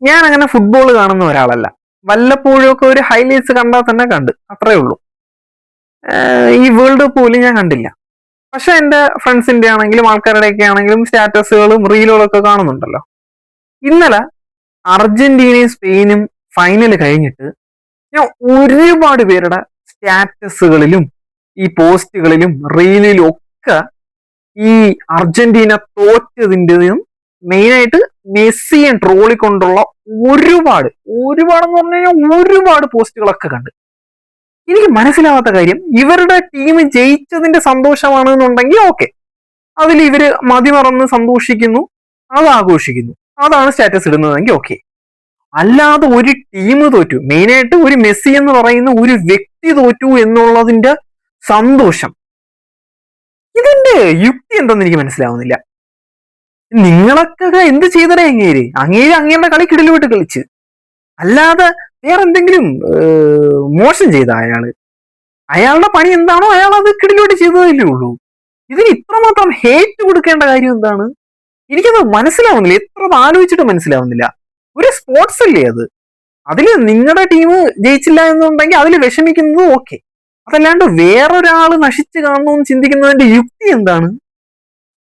ഞാൻ അങ്ങനെ ഫുട്ബോൾ കാണുന്ന ഒരാളല്ല. വല്ലപ്പോഴും ഒക്കെ ഒരു ഹൈലൈറ്റ്സ് കണ്ടാൽ തന്നെ കണ്ട്, അത്രേ ഉള്ളൂ. ഈ വേൾഡ് കപ്പ് പോലും ഞാൻ കണ്ടില്ല. പക്ഷെ എന്റെ ഫ്രണ്ട്സിന്റെ ആണെങ്കിലും ആൾക്കാരുടെയൊക്കെ ആണെങ്കിലും സ്റ്റാറ്റസുകളും റീലുകളും ഒക്കെ കാണുന്നുണ്ടല്ലോ. ഇന്നലെ അർജന്റീനയും സ്പെയിനും ഫൈനൽ കഴിഞ്ഞിട്ട് ഞാൻ ഒരുപാട് പേരുടെ സ്റ്റാറ്റസുകളിലും ഈ പോസ്റ്റുകളിലും റീലിലും ഒക്കെ ഈ അർജന്റീന തോറ്റതിൻ്റെതും മെയിനായിട്ട് മെസ്സിയെ ട്രോളിക്കൊണ്ടുള്ള ഒരുപാടെന്ന് പറഞ്ഞു കഴിഞ്ഞാൽ ഒരുപാട് പോസ്റ്റുകളൊക്കെ കണ്ട്. എനിക്ക് മനസ്സിലാവാത്ത കാര്യം, ഇവരുടെ ടീം ജയിച്ചതിന്റെ സന്തോഷമാണ് എന്നുണ്ടെങ്കിൽ ഓക്കെ, അതിൽ ഇവര് മതിമറന്ന് സന്തോഷിക്കുന്നു, അത് ആഘോഷിക്കുന്നു, അതാണ് സ്റ്റാറ്റസ് ഇടുന്നതെങ്കിൽ ഓക്കെ. അല്ലാതെ ഒരു ടീം തോറ്റു, മെയിനായിട്ട് ഒരു മെസ്സി എന്ന് പറയുന്ന ഒരു വ്യക്തി തോറ്റു എന്നുള്ളതിന്റെ സന്തോഷം, ഇതിന്റെ യുക്തി എന്തെന്ന് എനിക്ക് മനസ്സിലാവുന്നില്ല. നിങ്ങളൊക്കെ എന്ത് ചെയ്തടേ അങ്ങേരുടെ കളി കിടലുവിട്ട് കളിച്ച്, അല്ലാതെ വേറെന്തെങ്കിലും മോശം ചെയ്ത അയാളുടെ പണി എന്താണോ അയാൾ അത് കിടലുവിട്ട് ചെയ്തതല്ലേ ഉള്ളൂ. ഇതിന് ഇത്രമാത്രം ഹേറ്റ് കൊടുക്കേണ്ട കാര്യം എന്താണ്? എനിക്കത് മനസ്സിലാവുന്നില്ല, എത്ര ആലോചിച്ചിട്ട് മനസ്സിലാവുന്നില്ല. ഒരു സ്പോർട്സ് അല്ലേ അത്, അതില് നിങ്ങളുടെ ടീം ജയിച്ചില്ല എന്നുണ്ടെങ്കിൽ അതിൽ വിഷമിക്കുന്നത് ഓക്കെ, അതല്ലാണ്ട് വേറൊരാള് നശിച്ചു കാണണമെന്ന് ചിന്തിക്കുന്നതിന്റെ യുക്തി എന്താണ്?